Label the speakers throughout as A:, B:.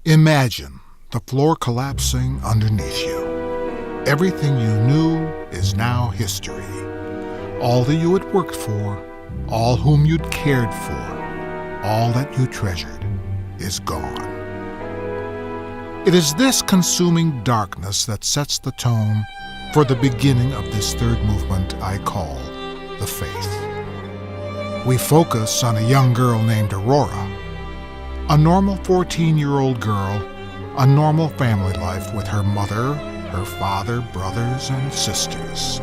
A: Imagine the floor collapsing underneath you. Everything you knew is now history. All that you had worked for, all whom you'd cared for, all that you treasured is gone. It is this consuming darkness that sets the tone for the beginning of this third movement I call the faith. We focus on a young girl named Aurora, a normal 14-year-old girl, a normal family life with her mother, her father, brothers, and sisters.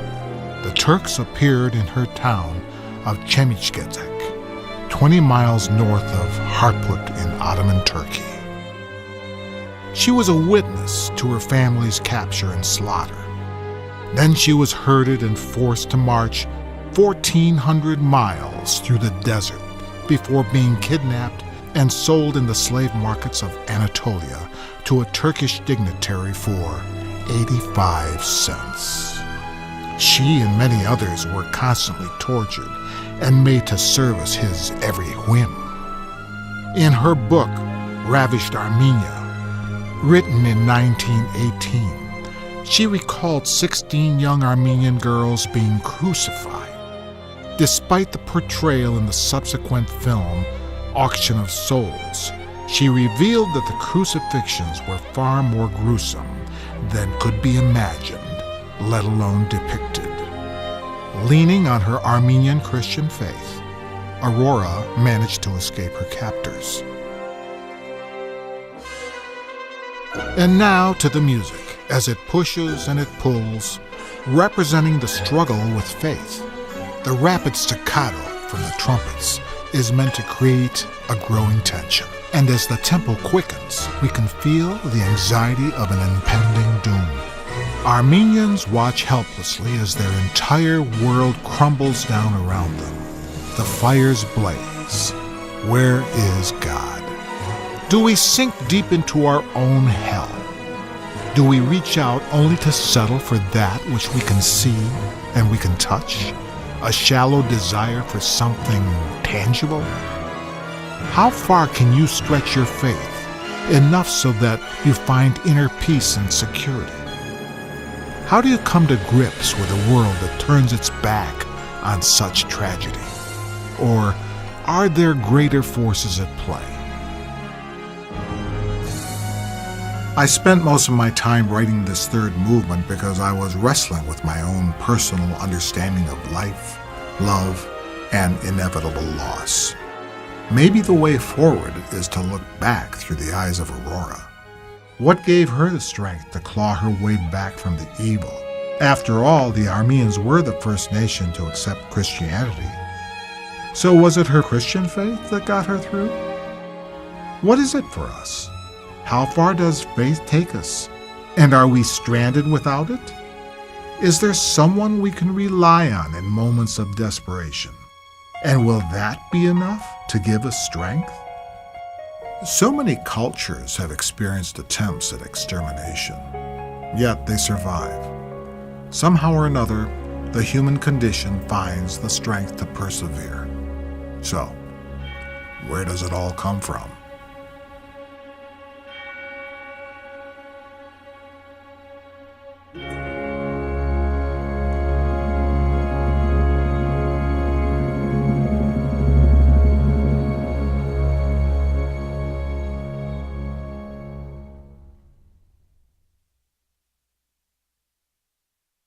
A: The Turks appeared in her town of Çemişgezek, 20 miles north of Harput in Ottoman Turkey. She was a witness to her family's capture and slaughter. Then she was herded and forced to march 1,400 miles through the desert before being kidnapped and sold in the slave markets of Anatolia to a Turkish dignitary for 85 cents. She and many others were constantly tortured and made to service his every whim. In her book, Ravished Armenia, written in 1918, she recalled 16 young Armenian girls being crucified. Despite the portrayal in the subsequent film, Auction of Souls, she revealed that the crucifixions were far more gruesome than could be imagined, let alone depicted. Leaning on her Armenian Christian faith, Aurora managed to escape her captors. And now to the music, as it pushes and it pulls, representing the struggle with faith. The rapid staccato from the trumpets is meant to create a growing tension. And as the tempo quickens, we can feel the anxiety of an impending doom. Armenians watch helplessly as their entire world crumbles down around them. The fires blaze. Where is God? Do we sink deep into our own hell? Do we reach out only to settle for that which we can see and we can touch? A shallow desire for something tangible? How far can you stretch your faith? Enough so that you find inner peace and security? How do you come to grips with a world that turns its back on such tragedy? Or are there greater forces at play? I spent most of my time writing this third movement because I was wrestling with my own personal understanding of life, love, and inevitable loss. Maybe the way forward is to look back through the eyes of Aurora. What gave her the strength to claw her way back from the evil? After all, the Armenians were the first nation to accept Christianity. So was it her Christian faith that got her through? What is it for us? How far does faith take us? And are we stranded without it? Is there someone we can rely on in moments of desperation? And will that be enough to give us strength? So many cultures have experienced attempts at extermination, yet they survive. Somehow or another, the human condition finds the strength to persevere. So, where does it all come from?